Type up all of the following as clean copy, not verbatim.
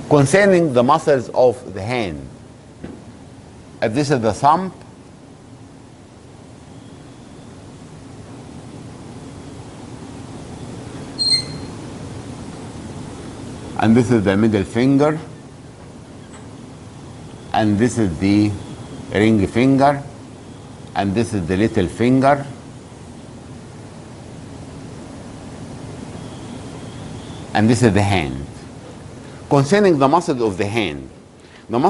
Concerning the muscles of the hand, if this is the thumb, and this is the middle finger, and this is the ring finger, and this is the little finger, and this is the hand. Concerning the muscles of the hand, on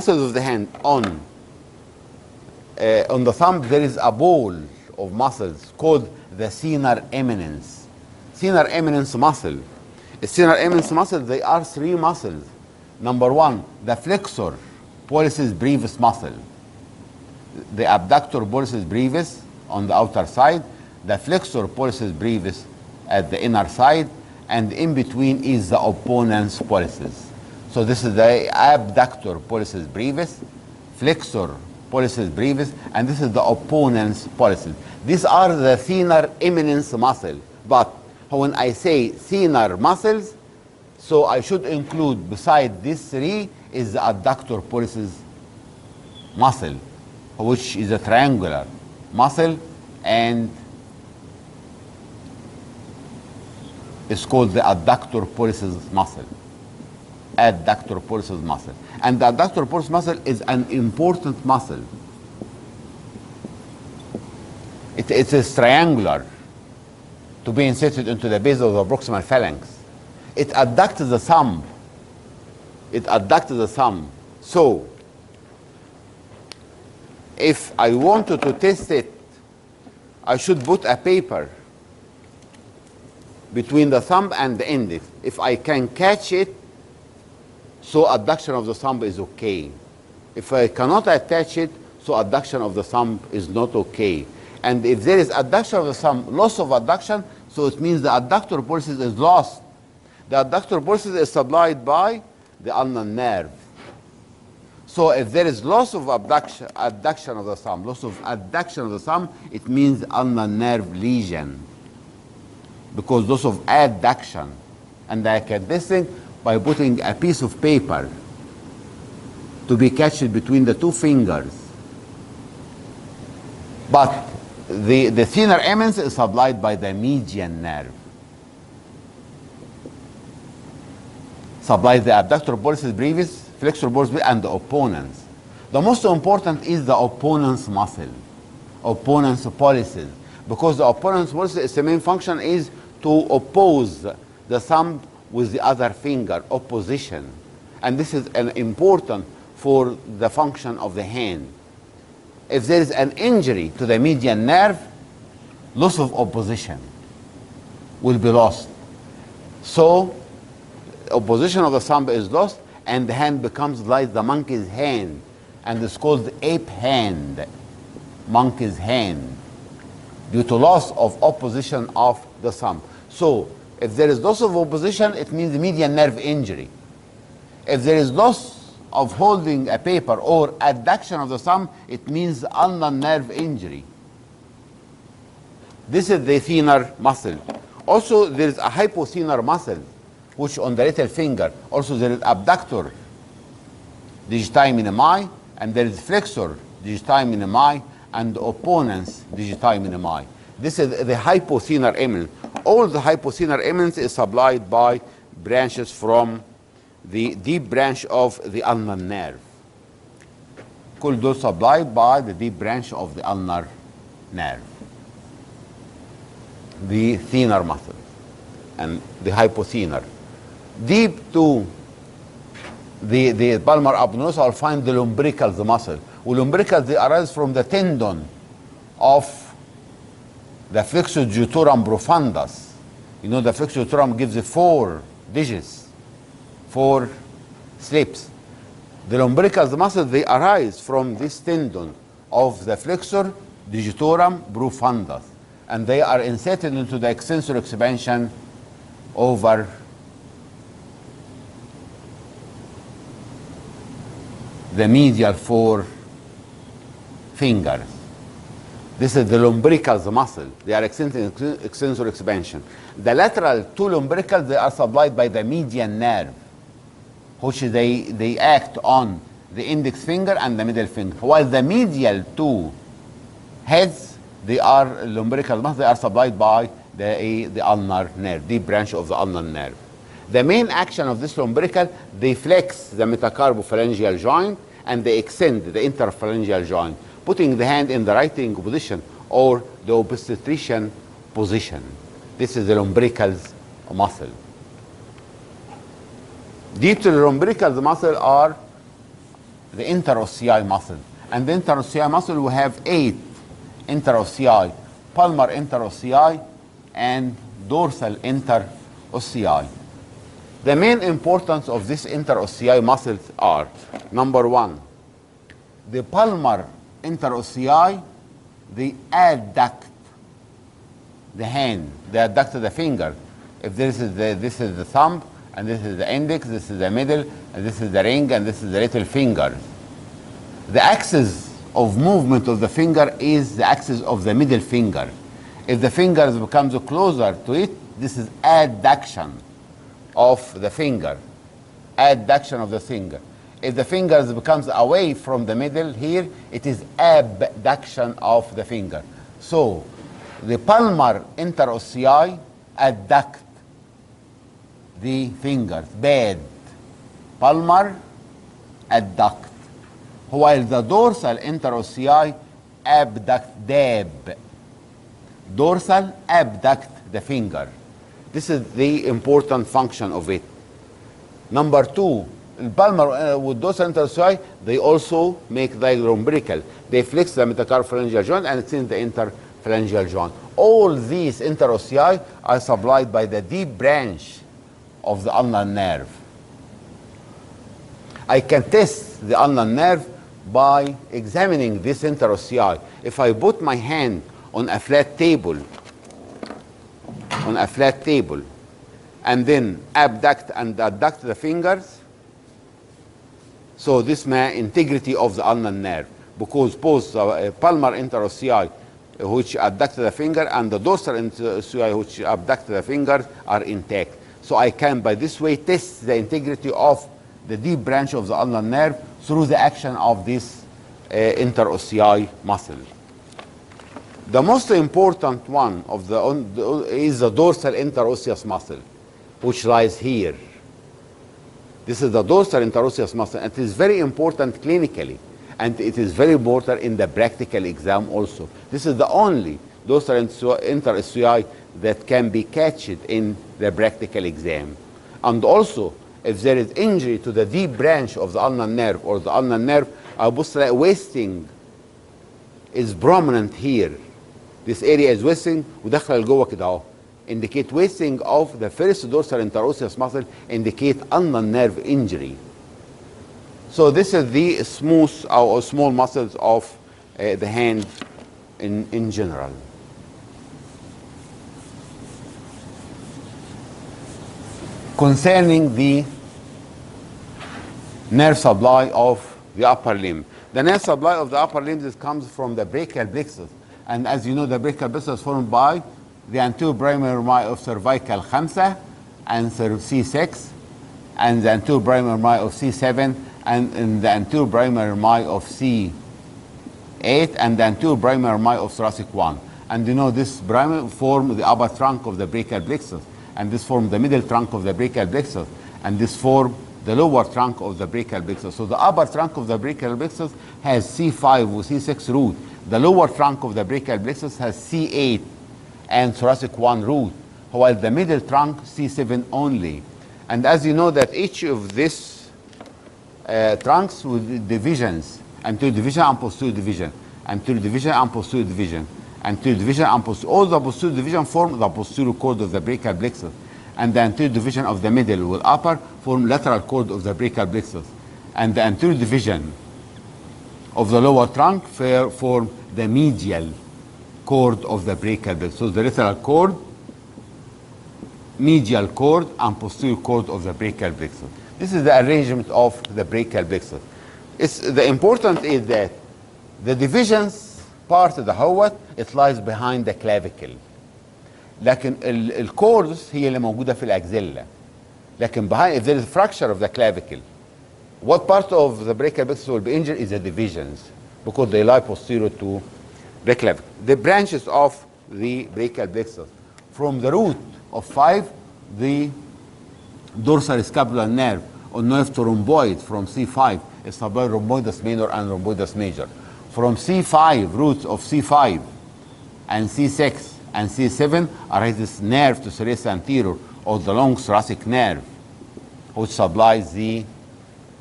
the thumb there is a ball of muscles called the thenar eminence. Thenar eminence muscle. The thenar eminence muscle, they are three muscles. Number one, the flexor pollicis brevis muscle. The abductor pollicis brevis on the outer side, the flexor pollicis brevis at the inner side, and in between is the opponens pollicis. So this is the abductor pollicis brevis, flexor pollicis brevis, and this is the opponens pollicis. These are the thenar eminence muscle. But when I say thenar muscles, so I should include beside these three is the adductor pollicis muscle, which is a triangular muscle and is called the adductor pollicis muscle. Adductor pollicis muscle. And the adductor pollicis muscle is an important muscle. It is triangular to be inserted into the base of the proximal phalanx. It adducts the thumb. It adducts the thumb. So, if I wanted to test it, I should put a paper between the thumb and the index. If I can catch it, so adduction of the thumb is okay. If I cannot attach it, so adduction of the thumb is not okay. And if there is adduction of the thumb, loss of adduction, so it means the adductor pollicis is lost. The adductor pollicis is supplied by the ulnar nerve. So if there is loss of adduction of the thumb, loss of adduction of the thumb, it means ulnar nerve lesion. Because loss of adduction. And I can test it by putting a piece of paper to be catched between the two fingers. But the thenar eminence is supplied by the median nerve. Supplies the abductor pollicis brevis, flexor pollicis brevis, and the opponens. The most important is the opponens muscle, opponens pollicis, because the opponens pollicis, the main function is to oppose the thumb with the other finger, opposition. And this is an important for the function of the hand. If there is an injury to the median nerve, loss of opposition will be lost. So, opposition of the thumb is lost, and the hand becomes like the monkey's hand, and it's called ape hand, monkey's hand, due to loss of opposition of the thumb. So, if there is loss of opposition, it means the median nerve injury. If there is loss of holding a paper or adduction of the thumb, it means ulnar nerve injury. This is the thenar muscle. Also, there is a hypothenar muscle, which on the little finger. Also, there is abductor digiti minimi, and there is flexor digiti minimi, and opponens digiti minimi. This is the hypothenar eminence. All the hypothenar eminence is supplied by branches from the deep branch of the ulnar nerve. All those supplied by the deep branch of the ulnar nerve. The thenar muscle and the hypothenar. Deep to the palmar aponeurosis, I'll find the lumbricals muscle. Lumbricals, they arise from the tendon of the flexor digitorum profundus. You know, the flexor digitorum gives 4 digits, 4 slips. The lumbricals muscle, they arise from this tendon of the flexor digitorum profundus, and they are inserted into the extensor expansion over the medial 4 fingers. This is the lumbricals muscle. They are extensor expansion. The lateral 2 lumbricals, they are supplied by the median nerve. which they act on the index finger and the middle finger. While the medial two heads, they are lumbrical muscles, they are supplied by the ulnar nerve, deep branch of the ulnar nerve. The main action of this lumbrical, they flex the metacarpophalangeal joint and they extend the interphalangeal joint, putting the hand in the right position or the obstetrician position. This is the lumbricals muscle. Deep to the lumbricals muscle are the interossei muscle. And the interossei muscle, we have 8 interossei, palmar interossei and dorsal interossei. The main importance of this interossei muscles are, number 1, the palmar interossei, they adduct the hand, they adduct the finger. If this is the thumb, and this is the index, this is the middle, and this is the ring, and this is the little finger. The axis of movement of the finger is the axis of the middle finger. If the finger becomes closer to it, this is adduction of the finger. Adduction of the finger. If the finger becomes away from the middle here, it is abduction of the finger. So, the palmar interossei adduct the fingers, bad. Palmar adduct. While the dorsal interossei abduct, dab. Dorsal abduct the finger. This is the important function of it. Number 2, palmar with dorsal interossei, they also make the lumbrical. They flex the metacarpophalangeal joint and extend the interphalangeal joint. All these interossei are supplied by the deep branch of the ulnar nerve. I can test the ulnar nerve by examining this interossei. If I put my hand on a flat table, and then abduct and adduct the fingers, so this may integrity of the ulnar nerve, because both the palmar interossei, which adduct the finger, and the dorsal interossei, which abduct the fingers, are intact. So I can, by this way, test the integrity of the deep branch of the ulnar nerve through the action of this interossei muscle. The most important one of is the dorsal interosseous muscle, which lies here. This is the dorsal interosseous muscle, and it is very important clinically, and it is very important in the practical exam also. This is the only dorsal interossei that can be catched in the practical exam. And also, if there is injury to the deep branch of the ulnar nerve or the ulnar nerve, wasting is prominent here. This area is wasting, ودخل لجوه كده اهو. Indicate wasting of the first dorsal interosseous muscle, indicate ulnar nerve injury. So this is the smooth or small muscles of the hand in general. Concerning the nerve supply of the upper limb. The nerve supply of the upper limb comes from the brachial plexus. And as you know, the brachial plexus is formed by the anterior primary of cervical 5 and C6, and the anterior primary of C7, and the anterior primary of C8, and the anterior primary of thoracic 1. And you know, this primary form the upper trunk of the brachial plexus, and this form the middle trunk of the brachial plexus, and this form the lower trunk of the brachial plexus. So the upper trunk of the brachial plexus has C5 or C6 root. The lower trunk of the brachial plexus has C8 and thoracic 1 root, while the middle trunk C7 only. And as you know that each of these trunks with divisions, anterior division and posterior division, anterior division and posterior division, anterior division and posterior, all the posterior division form the posterior cord of the brachial plexus, and the anterior division of the middle with upper form lateral cord of the brachial plexus, and the anterior division of the lower trunk form the medial cord of the brachial plexus. So the lateral cord, medial cord, and posterior cord of the brachial plexus. This is the arrangement of the brachial plexus. The important is that the divisions part of the هوت it lies behind the clavicle. لكن الكوردز هي اللي موجودة في الأكزيلا. لكن behind, if there is fracture of the clavicle What part of the brachial plexus will be injured is the divisions, because they lie posterior to the clavicle. The branches of the brachial plexus. From the root of 5, the dorsal scapular nerve or nerve to rhomboid from C5 is supplied rhomboidus minor and rhomboidus major. From C5, roots of C5 and C6 and C7 arises nerve to serratus anterior or the long thoracic nerve, which supplies the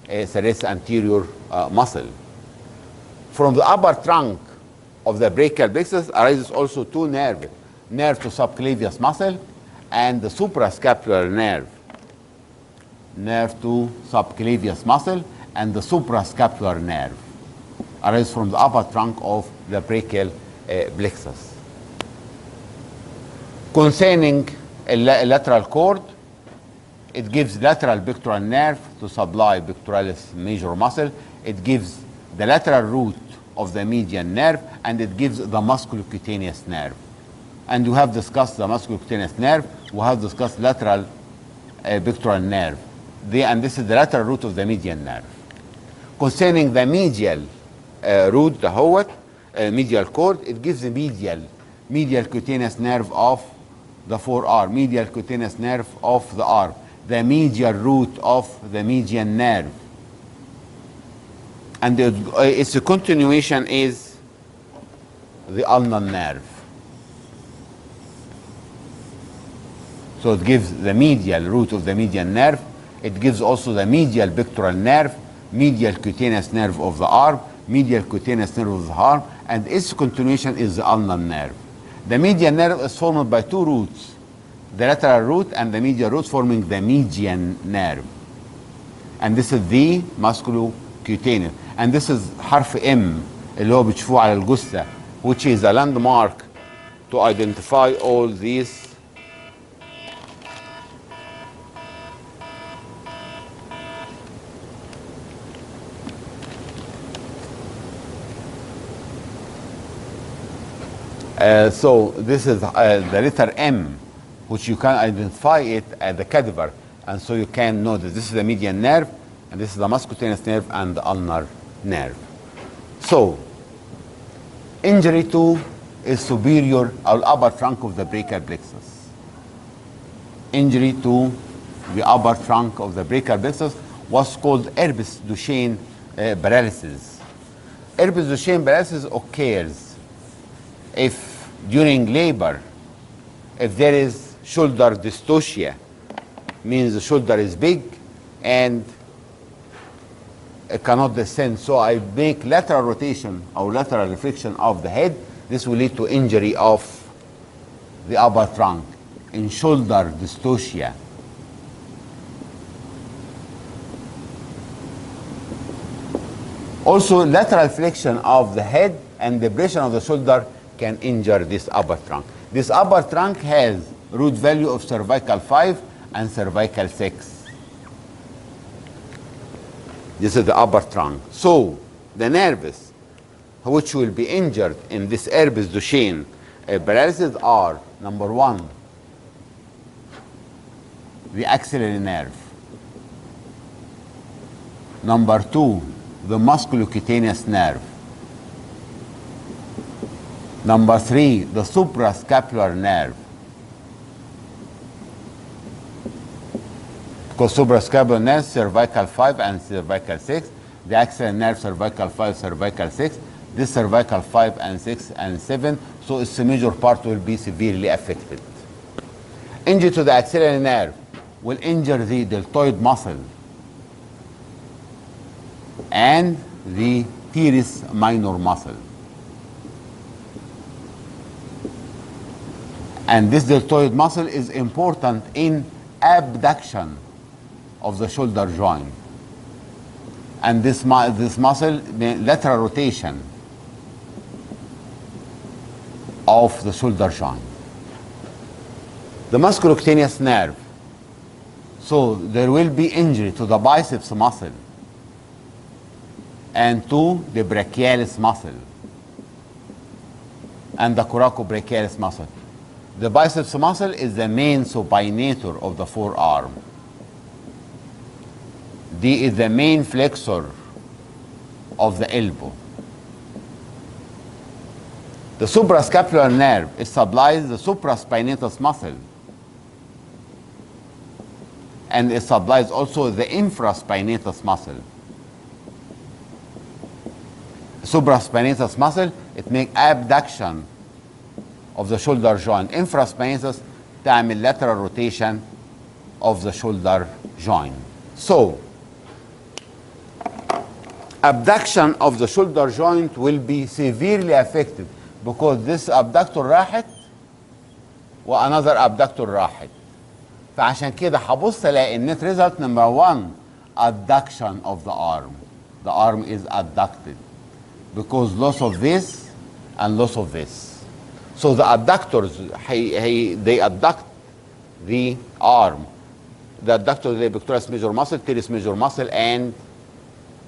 serratus anterior muscle. From the upper trunk of the brachial plexus arises also two nerves, nerve to subclavius muscle and the suprascapular nerve, nerve to subclavius muscle and the suprascapular nerve arises from the upper trunk of the brachial plexus. Concerning a lateral cord, it gives lateral pectoral nerve to supply pectoralis major muscle. It gives the lateral root of the median nerve, and it gives the musculocutaneous nerve. And we have discussed the musculocutaneous nerve. We have discussed lateral pectoral nerve. And this is the lateral root of the median nerve. Concerning the medial root, the medial cord, it gives the medial cutaneous nerve of the forearm, medial cutaneous nerve of the arm, the medial root of the median nerve. And its continuation is the ulnar nerve. So it gives the medial root of the median nerve. It gives also the medial pectoral nerve, medial cutaneous nerve of the arm, medial cutaneous nerve of the arm, and its continuation is the ulnar nerve. The median nerve is formed by two roots, the lateral root and the medial root, forming the median nerve. And this is the musculocutaneous. And this is حرف M اللي هو بتشوفوه على الجثة, which is a landmark to identify all these so this is the letter M, which you can identify it as the cadaver, and so you can know that this is the median nerve, and this is the musculocutaneous nerve and the ulnar nerve. So, injury to is superior or upper trunk of the brachial plexus. Injury to the upper trunk of the brachial plexus was called Erbs Duchenne paralysis. Erbs Duchenne paralysis occurs if during labor, if there is shoulder dystocia, means the shoulder is big and it cannot descend. So I make lateral rotation or lateral reflection of the head. This will lead to injury of the upper trunk in shoulder dystocia. Also, lateral flexion of the head and depression of the shoulder can injure this upper trunk. This upper trunk has root value of cervical 5 and cervical 6. This is the upper trunk. So the nerves which will be injured in this Erbs Duchenne paralysis are, number 1, the axillary nerve. Number 2, the musculocutaneous nerve. Number 3, the suprascapular nerve. Because suprascapular nerve, cervical 5 and cervical 6. The axillary nerve, cervical 5, cervical 6. This cervical 5 and 6 and 7. So its major part will be severely affected. Injury to the axillary nerve will injure the deltoid muscle and the teres minor muscle. And this deltoid muscle is important in abduction of the shoulder joint. And this muscle, lateral rotation of the shoulder joint. The musculocutaneous nerve. So there will be injury to the biceps muscle and to the brachialis muscle and the coracobrachialis muscle. The biceps muscle is the main supinator of the forearm. D is the main flexor of the elbow. The suprascapular nerve, it supplies the supraspinatus muscle. And it supplies also the infraspinatus muscle. Supraspinatus muscle, it makes abduction of the shoulder joint. Infraspinatus تعمل lateral rotation of the shoulder joint. So, abduction of the shoulder joint will be severely affected because this abductor راحت وanother abductor راحت. فعشان كده هبص الاقي النت ريزلت نمبر 1 adduction of the arm. The arm is adducted because loss of this and loss of this. So the adductors they adduct the arm. The adductor the pectoralis major muscle, teres major muscle, and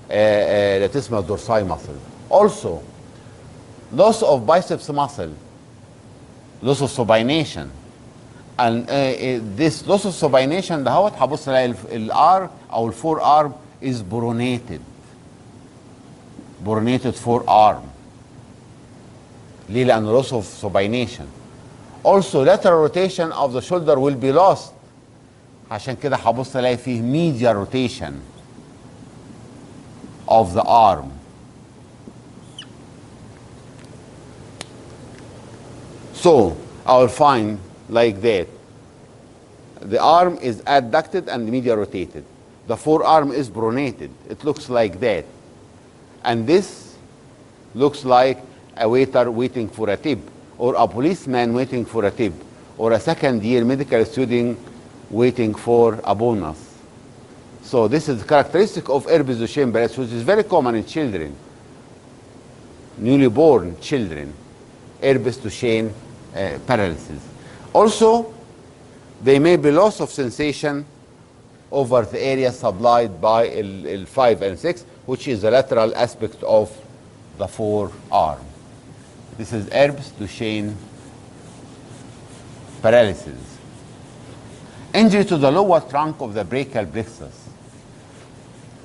latissimus dorsi muscle. Also, loss of biceps muscle, loss of supination. And this loss of supination دهوت هبص الاقي الار او الفور arm is pronated. Pronated forearm. ليه؟ لأن loss of supination. Also lateral rotation of the shoulder will be lost. عشان كده هبص الاقي فيه medial rotation of the arm. So I will find like that. The arm is adducted and medial rotated. The forearm is pronated. It looks like that. And this looks like a waiter waiting for a tip, or a policeman waiting for a tip, or a second-year medical student waiting for a bonus. So this is characteristic of herpes Duchenne paralysis, which is very common in children, newly born children, herpes Duchenne paralysis. Also, there may be loss of sensation over the area supplied by L5 and 6, which is the lateral aspect of the forearm. This is herpes Duchenne paralysis. Injury to the lower trunk of the brachial plexus.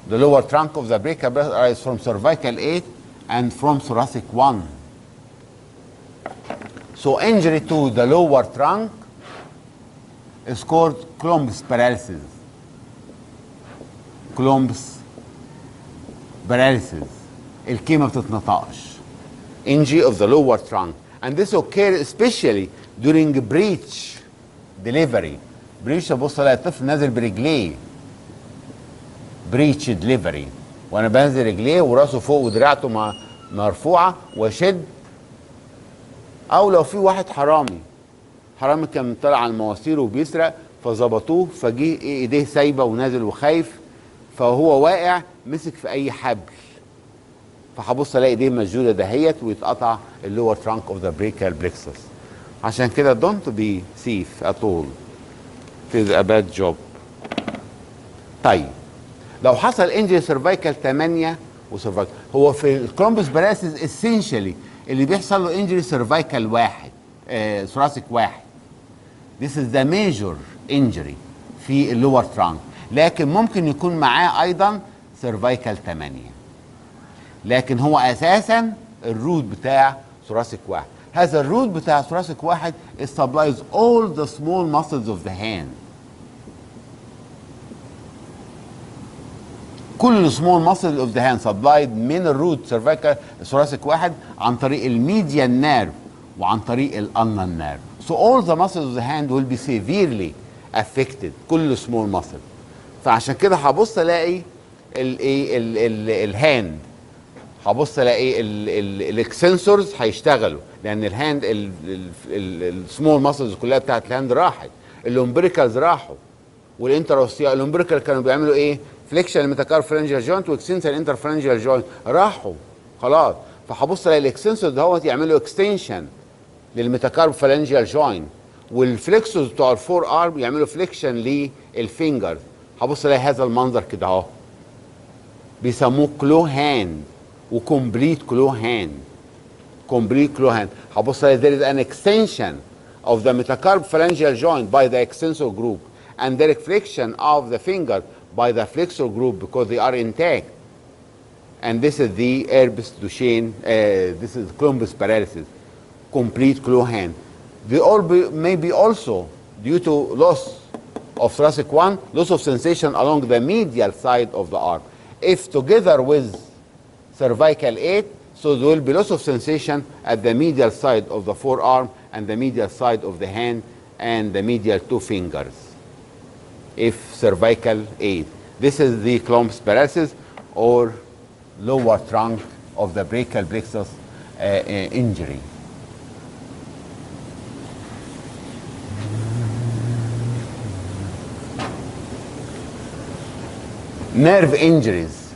The lower trunk of the brachial plexus arises from cervical 8 and from thoracic 1. So injury to the lower trunk is called Clomb's paralysis. Clomb's paralysis. الكلمة ما بتتنطقش. Injury of the lower trunk. And this occurs especially during breech delivery. بريتش ابص الاقي الطفل نازل برجليه. بريتش دليفري. وانا بنزل رجليه وراسه فوق ودراعته مرفوعه واشد. او لو في واحد حرامي كان طالع على المواسير وبيسرق فظبطوه فجه ايديه سايبه ونازل وخايف فهو واقع مسك في اي حبل. فهبص الاقي ايديه مشدوده دهيت ويتقطع اللور ترانك اوف ذا بريكال بلكسس. عشان كده دونت بي سيف اتول. It is a bad job. طيب لو حصل انجري سيرفايكال 8 وسيرفايكال هو في الكرومبس باراسيس اسينشالي اللي بيحصل له انجري سيرفايكال 1 ثوراسيك 1. This is the major injury في اللور ترانك. لكن ممكن يكون معاه ايضا سيرفايكال 8. لكن هو اساسا الروت بتاع ثوراسيك 1. هذا الروت بتاع ثوراسيك 1 supplies all the small muscles of the hand. كل small muscles of the hand supplied من الروت سيرفايكال ثوراسيك 1 عن طريق الميديان نيرف وعن طريق الالنر نيرف. So all the muscles of the hand will be severely affected. كل small muscle. فعشان كده هبص الاقي الهاند هبص الاقي الاكسنسورز هيشتغلوا لان الهاند السمول ماسلز كلها بتاعت الهاند راحت. اللومبريكالز راحوا والانتروستيا. اللومبريكال كانوا بيعملوا ايه؟ فليكشن الميتاكارفرنجيال جوينت واكستنشن الانترفرنجيال جوينت راحوا خلاص. فهبص الاقي الاكسنسور دهوت يعملوا اكستنشن للميتاكارفرنجيال جوينت والفليكسورز بتوع الفور ارم يعملوا فليكشن للفينجرز. هبص الاقي هذا المنظر كده اهو بيسموه كلو هاند وكومبليت كلو هاند. كومبليت كلو هاند هبص الاقي there is an extension of the metacarpophalangeal joint by the extensor group and the reflection of the finger by the flexor group because they are intact. And this is the Herbst Duchenne, this is Columbus paralysis, complete claw hand. They all may be also due to loss of thoracic one, loss of sensation along the medial side of the arm. If together with cervical 8, so there will be loss of sensation at the medial side of the forearm and the medial side of the hand and the medial 2 fingers. If cervical 8. This is the Columbus paralysis or lower trunk of the brachial plexus injury. Nerve injuries.